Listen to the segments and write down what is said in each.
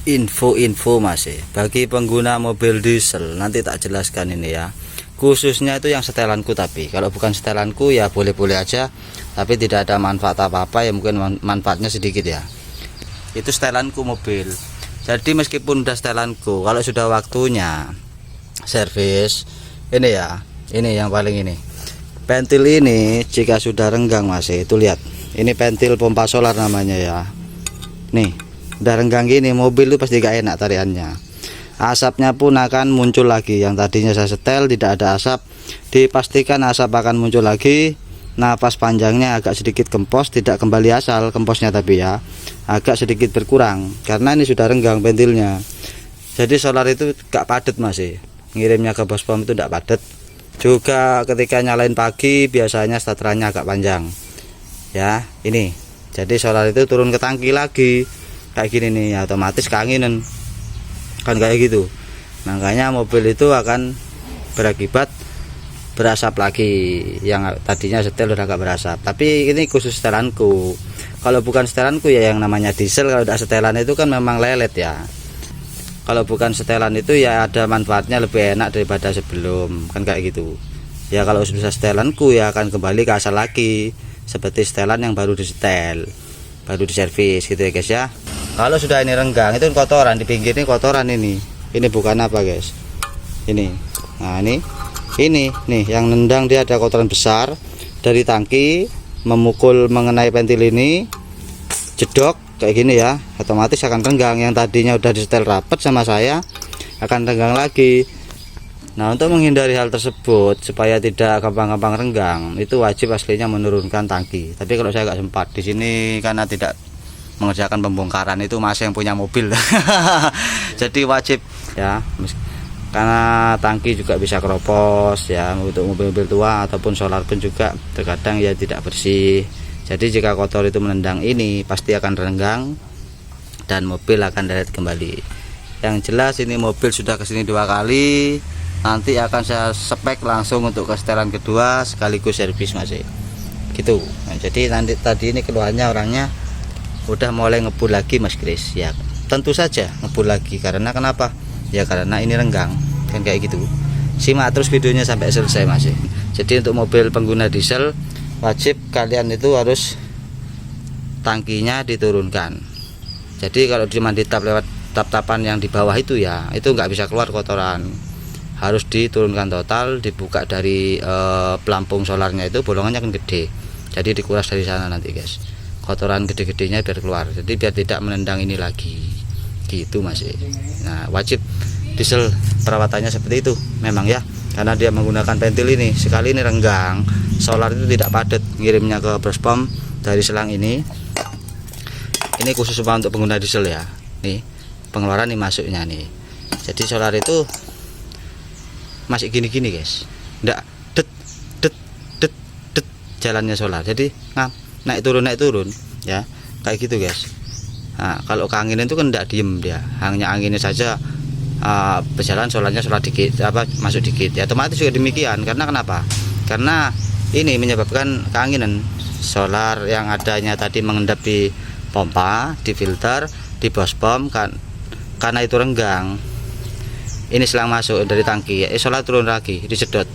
info-info masih bagi pengguna mobil diesel, nanti tak jelaskan ini ya, khususnya itu yang setelanku. Tapi kalau bukan setelanku ya boleh-boleh aja, tapi tidak ada manfaat apa-apa ya, mungkin manfaatnya sedikit ya. Itu setelanku mobil. Jadi meskipun udah setelanku, kalau sudah waktunya servis, ini ya, ini yang paling ini pentil ini jika sudah renggang masih, itu lihat, ini pentil pompa solar namanya ya. Nih udah renggang gini, mobil itu pasti gak enak tariannya. Asapnya pun akan muncul lagi. Yang tadinya saya setel tidak ada asap, dipastikan asap akan muncul lagi. Napas panjangnya agak sedikit kempos, tidak kembali asal kemposnya, tapi ya agak sedikit berkurang karena ini sudah renggang pentilnya. Jadi solar itu gak padat masih, ngirimnya ke bospom itu tidak padat. Juga ketika nyalain pagi biasanya staterannya agak panjang ya. Ini jadi solar itu turun ke tangki lagi kayak gini nih, otomatis keanginan kan kayak gitu. Makanya mobil itu akan berakibat berasap lagi, yang tadinya setel udah agak berasap. Tapi ini khusus setelanku. Kalau bukan setelanku ya, yang namanya diesel kalau udah setelan itu kan memang lelet ya. Kalau bukan setelan itu ya ada manfaatnya, lebih enak daripada sebelum, kan kayak gitu ya. Kalau sudah setelanku ya akan kembali ke asal lagi, seperti setelan yang baru disetel, baru diservis gitu ya guys ya. Kalau sudah ini renggang, itu kotoran di pinggir ini, kotoran ini bukan apa guys, ini. Nah ini nih yang nendang, dia ada kotoran besar dari tangki memukul mengenai pentil ini, jedok kayak gini ya, otomatis akan renggang. Yang tadinya udah disetel rapet sama saya akan renggang lagi. Nah untuk menghindari hal tersebut supaya tidak gampang-gampang renggang, itu wajib aslinya menurunkan tangki. Tapi kalau saya nggak sempat di sini karena tidak mengerjakan pembongkaran, itu masih yang punya mobil. Jadi wajib ya, karena tangki juga bisa keropos ya, untuk mobil-mobil tua ataupun solar pun juga terkadang ya tidak bersih. Jadi jika kotor itu menendang ini pasti akan renggang dan mobil akan deret kembali. Yang jelas ini mobil sudah kesini 2 kali, nanti akan saya spek langsung untuk setelan kedua sekaligus servis masih gitu. Nah, jadi nanti tadi ini keluarnya orangnya udah mulai ngebul lagi Mas Kris ya, tentu saja ngebul lagi. Karena kenapa ya, karena ini renggang kan kayak gitu. Simak terus videonya sampai selesai masih. Jadi untuk mobil pengguna diesel wajib kalian itu harus tangkinya diturunkan. Jadi kalau cuma ditap lewat tap-tapan yang di bawah itu ya, itu nggak bisa keluar kotoran, harus diturunkan total, dibuka dari pelampung solarnya itu, bolongannya kan gede, jadi dikuras dari sana nanti guys, kotoran gede-gedenya biar keluar, jadi biar tidak menendang ini lagi gitu masih. Nah wajib diesel perawatannya seperti itu memang ya, karena dia menggunakan pentil ini. Sekali ini renggang, solar itu tidak padat ngirimnya ke bospom dari selang ini khusus untuk pengguna diesel ya. Nih pengeluaran nih masuknya nih, jadi solar itu masih gini-gini guys, enggak det det det det jalannya solar, jadi naik turun ya kayak gitu guys. Nah kalau keanginan itu kan enggak diem dia, hanya anginnya saja berjalan, solarnya dikit masuk dikit ya, otomatis juga demikian. Karena kenapa? Karena ini menyebabkan keanginan. Solar yang adanya tadi mengendap di pompa, di filter, di bospom kan, karena itu renggang. Ini selang masuk dari tangki ya, solar turun lagi disedot.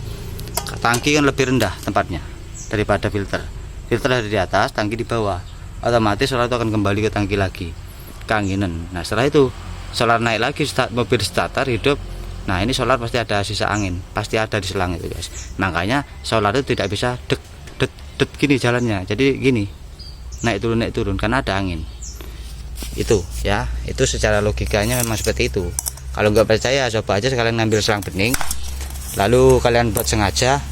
Tangki kan lebih rendah tempatnya daripada filter. Filter ada di atas, tangki di bawah, otomatis solar itu akan kembali ke tangki lagi, keanginan. Nah setelah itu solar naik lagi, mobil starter hidup. Nah ini solar pasti ada sisa angin, pasti ada di selang itu guys. Makanya solar itu tidak bisa dek gini jalannya, jadi gini naik turun karena ada angin. Itu ya, itu secara logikanya memang seperti itu. Kalau nggak percaya coba aja sekalian ngambil selang bening, lalu kalian buat sengaja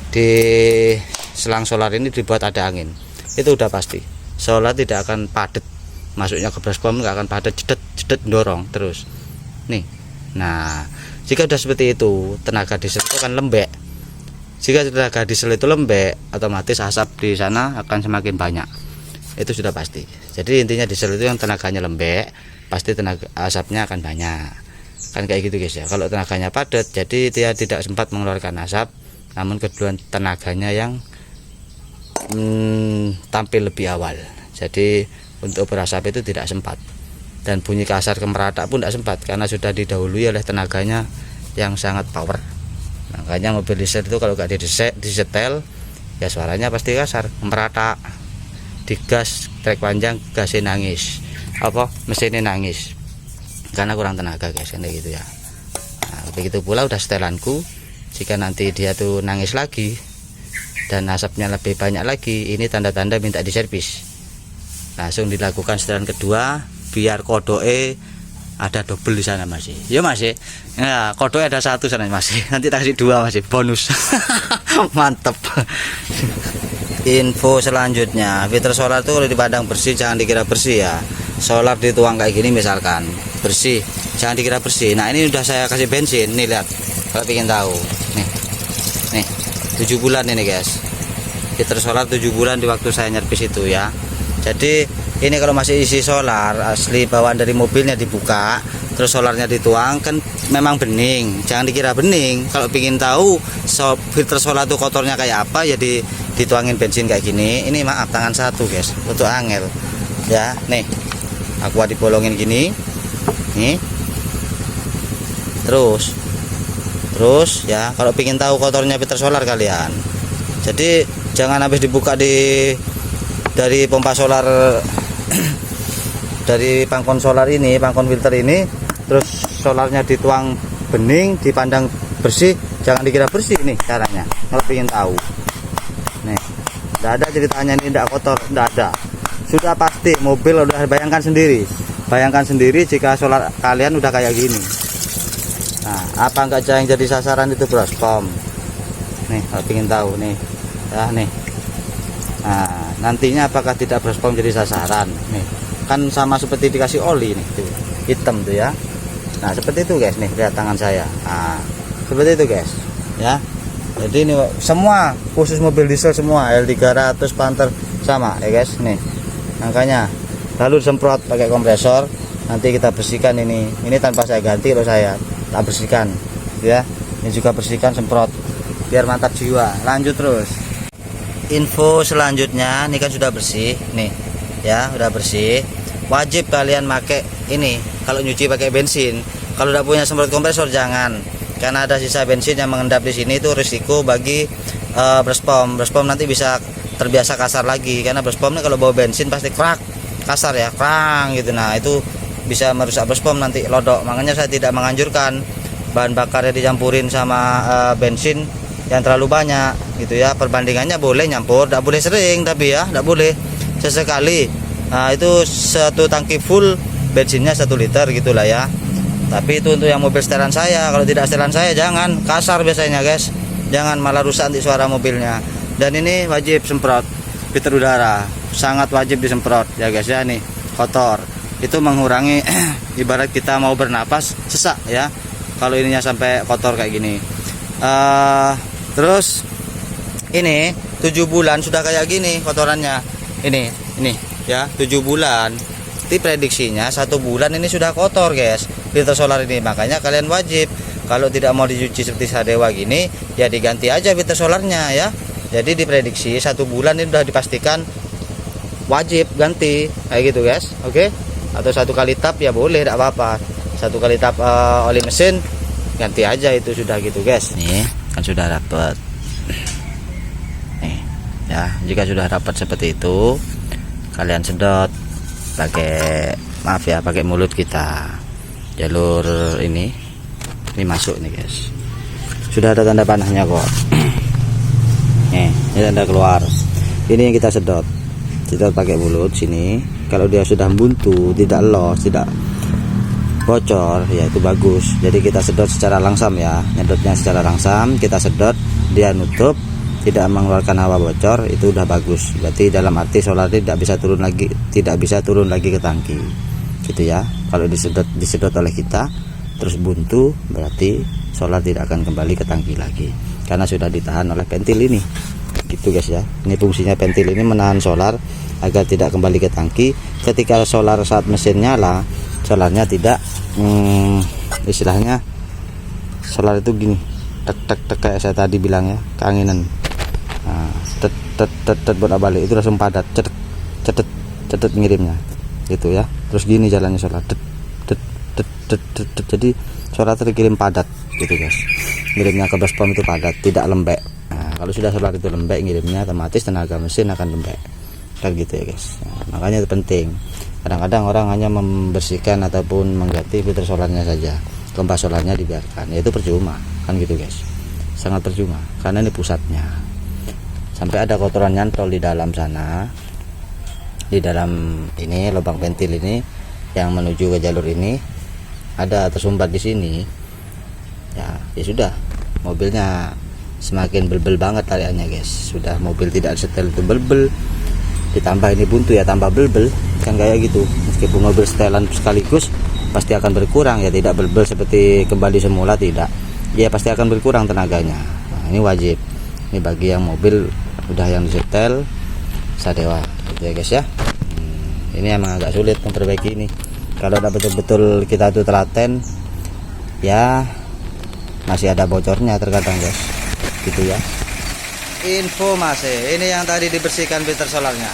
di selang solar ini dibuat ada angin, itu udah pasti solar tidak akan padat masuknya ke bospom, nggak akan padat jedet dorong terus nih. Nah jika udah seperti itu, tenaga diesel itu akan lembek. Jika tenaga diesel itu lembek, otomatis asap di sana akan semakin banyak, itu sudah pasti. Jadi intinya diesel itu yang tenaganya lembek, pasti tenaga asapnya akan banyak, kan kayak gitu guys ya. Kalau tenaganya padat, jadi dia tidak sempat mengeluarkan asap, namun keduluan tenaganya yang tampil lebih awal, jadi untuk berasap itu tidak sempat. dan bunyi kasar kemeratak pun tidak sempat karena sudah didahului oleh tenaganya yang sangat power. Makanya mobil diesel itu kalau gak disetel ya suaranya pasti kasar, kemeratak. Digas trek panjang, gasnya nangis, mesinnya nangis karena kurang tenaga guys, kayak gitu ya. Nah, begitu pula udah setelanku, jika nanti dia tuh nangis lagi dan asapnya lebih banyak lagi, ini tanda-tanda minta diservis. Langsung dilakukan setelan kedua biar kodoke ada double di sana masih. Ya masih. Ya, kodoke ada satu sana masih. Nanti tak kasih dua masih bonus. Mantep. Info selanjutnya, filter solar tuh kalau dipandang bersih jangan dikira bersih ya. Solar dituang kayak gini misalkan bersih, jangan dikira bersih. Nah ini udah saya kasih bensin nih, lihat kalau ingin tahu nih 7 bulan ini guys, filter solar 7 bulan di waktu saya nyervis itu ya. Jadi ini kalau masih isi solar asli bawaan dari mobilnya dibuka terus solarnya dituang kan memang bening, jangan dikira bening. Kalau ingin tahu filter solar itu kotornya kayak apa ya dituangin bensin kayak gini. Ini maaf tangan satu guys, untuk angel ya. Nih aku dibolongin gini nih, terus ya. Kalau ingin tahu kotornya filter solar kalian, jadi jangan habis dibuka dari pompa solar dari pangkon solar ini, pangkon filter ini, terus solarnya dituang bening, dipandang bersih, jangan dikira bersih. Nih caranya kalau ingin tahu nih, tidak ada ceritanya ini tidak kotor, tidak ada. Sudah pasti mobil udah bayangkan sendiri jika solar kalian udah kayak gini. Nah, apa enggak yang jadi sasaran itu brospom. Nih, kalau ingin tahu nih. Ya, nih. Nah, nantinya apakah tidak brospom jadi sasaran? Nih, kan sama seperti dikasih oli nih, tuh. Hitam tuh ya. Nah, seperti itu guys, nih, lihat tangan saya. Nah, seperti itu guys. Ya. Jadi ini semua khusus mobil diesel semua L300 Panther sama ya guys, nih. Makanya lalu semprot pakai kompresor, nanti kita bersihkan ini tanpa saya ganti loh, saya tak bersihkan ya. Ini juga bersihkan, semprot biar mantap jiwa. Lanjut terus info selanjutnya, ini kan sudah bersih nih ya, udah bersih. Wajib kalian pakai ini kalau nyuci pakai bensin. Kalau udah punya semprot kompresor jangan, karena ada sisa bensin yang mengendap di sini, itu risiko bagi brospom nanti bisa terbiasa kasar lagi, karena brospom ini kalau bawa bensin pasti krak, kasar ya, krang gitu. Nah itu bisa merusak brospom nanti lodok. Makanya saya tidak menganjurkan bahan bakarnya dicampurin sama bensin yang terlalu banyak gitu ya. Perbandingannya boleh nyampur, tidak boleh sering, tapi ya tidak boleh sesekali. Nah itu satu tangki full bensinnya 1 liter gitulah ya. Tapi itu untuk yang mobil setelan saya. Kalau tidak setelan saya jangan, kasar biasanya guys, jangan, malah rusak nanti suara mobilnya. Dan ini wajib semprot filter udara, sangat wajib disemprot ya guys ya. Nih kotor itu mengurangi ibarat kita mau bernapas sesak ya, kalau ininya sampai kotor kayak gini. Terus ini 7 bulan sudah kayak gini kotorannya. Ini ya 7 bulan. Nanti prediksinya 1 bulan ini sudah kotor guys filter solar ini. Makanya kalian wajib kalau tidak mau dicuci seperti Sadewa gini ya diganti aja filter solarnya ya. Jadi diprediksi 1 bulan ini udah dipastikan wajib ganti kayak gitu guys. Oke. Atau 1 kali tap ya boleh, tidak apa-apa. 1 kali tap oli mesin ganti aja, itu sudah gitu guys. Nih kan sudah dapat nih ya. Jika sudah dapat seperti itu, kalian sedot pakai, maaf ya, pakai mulut kita. Jalur ini masuk nih guys, sudah ada tanda panahnya kok. Nih ini tanda keluar. Ini yang kita sedot pakai mulut sini. Kalau dia sudah buntu, tidak los, tidak bocor ya itu bagus. Jadi kita sedot secara langsam ya, nyedotnya secara langsam, kita sedot, dia nutup, tidak mengeluarkan hawa bocor, itu udah bagus. Berarti dalam arti solar tidak bisa turun lagi ke tangki gitu ya. Kalau disedot oleh kita terus buntu, berarti solar tidak akan kembali ke tangki lagi karena sudah ditahan oleh ventil ini gitu guys ya. Ini fungsinya ventil ini menahan solar agar tidak kembali ke tangki. Ketika solar saat mesin nyala, solarnya tidak istilahnya solar itu gini, tek kayak saya tadi bilang ya, keanginan. Nah, tet bolak balik itu langsung padat, cetet ngirimnya. gitu ya. Terus gini jalannya solar, jadi solar terkirim padat gitu guys. Ngirimnya ke basepom itu padat, tidak lembek. Nah, kalau sudah solar itu lembek, ngirimnya otomatis tenaga mesin akan lembek kan gitu ya guys. Nah, makanya itu penting. Kadang-kadang orang hanya membersihkan ataupun mengganti filter solarnya saja, kompas solarnya dibiarkan, ya itu percuma kan gitu guys, sangat percuma karena ini pusatnya. Sampai ada kotoran nyantol di dalam sana, di dalam ini lubang ventil ini yang menuju ke jalur ini, ada tersumbat di sini ya, ya sudah, mobilnya semakin bel-bel banget tariannya guys. Sudah mobil tidak setel itu bel-bel, ditambah ini buntu ya tambah bel-bel kan kayak gitu. Meskipun mobil setelan sekaligus pasti akan berkurang ya, tidak bel-bel seperti kembali semula, tidak ya, pasti akan berkurang tenaganya. Nah, ini wajib, ini bagi yang mobil udah yang disetel Sadewa gitu ya guys ya. Ini emang agak sulit memperbaiki ini, kalau udah betul-betul kita tuh telaten ya, masih ada bocornya terkadang guys gitu ya. Info masih ini yang tadi dibersihkan filter solarnya,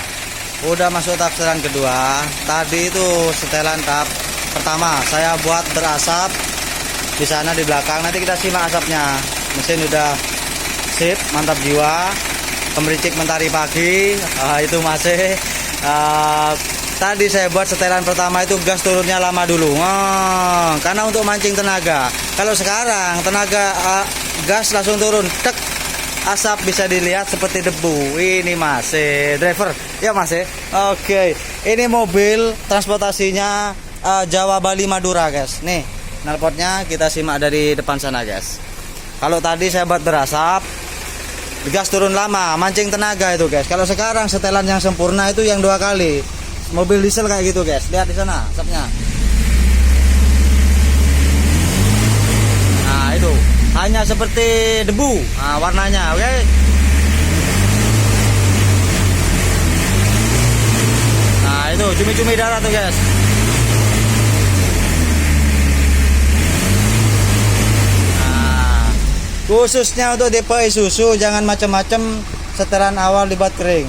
udah masuk tahap setelan kedua. Tadi itu setelan tahap pertama saya buat berasap di sana di belakang, nanti kita simak asapnya. Mesin udah sip, mantap jiwa. Pemericik mentari pagi, itu masih tadi saya buat setelan pertama itu gas turunnya lama dulu, karena untuk mancing tenaga. Kalau sekarang tenaga gas langsung turun, tek, asap bisa dilihat seperti debu. Ini masih driver ya masih. Oke, ini mobil transportasinya Jawa Bali Madura guys. Nih knalpotnya kita simak dari depan sana guys. Kalau tadi saya buat berasap, gas turun lama, mancing tenaga itu guys. Kalau sekarang setelan yang sempurna itu yang 2 kali. Mobil diesel kayak gitu guys, lihat di sana asapnya. Nah itu hanya seperti debu, nah, warnanya oke. Nah itu cumi-cumi darah tuh guys. Khususnya untuk tipe Isuzu jangan macam-macam, setelan awal dibuat kering.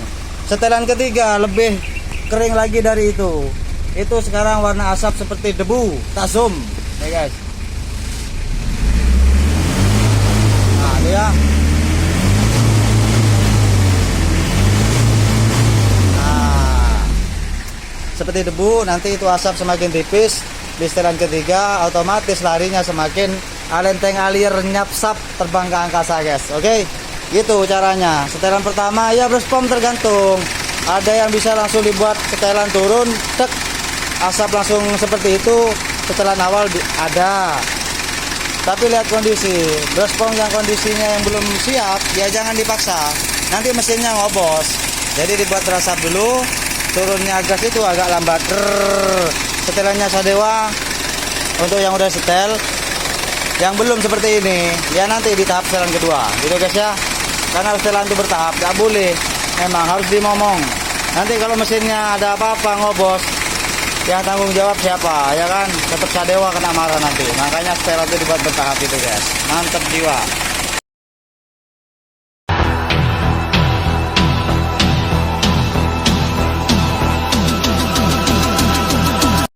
Setelan ketiga lebih kering lagi dari itu. Itu sekarang warna asap seperti debu, tak zoom ya guys. Nah dia. Nah, seperti debu, nanti itu asap semakin tipis. Di setelan ketiga otomatis larinya semakin alenteng alir nyap sap, terbang ke angkasa guys. Oke, gitu caranya. Setelan pertama ya basepom tergantung, ada yang bisa langsung dibuat setelan turun tek, asap langsung seperti itu. Setelan awal ada, tapi lihat kondisi basepom yang kondisinya yang belum siap ya jangan dipaksa, nanti mesinnya ngobos. Jadi dibuat berasap dulu, turunnya gas itu agak lambat. Setelannya Sadewa untuk yang udah setel. Yang belum seperti ini ya nanti di tahap setelan kedua gitu guys ya, karena setelan itu bertahap, gak boleh, memang harus dimomong. Nanti kalau mesinnya ada apa-apa ngobos, yang tanggung jawab siapa ya kan, tetap Sadewa kena marah nanti. Makanya setelan itu dibuat bertahap itu guys, mantap jiwa.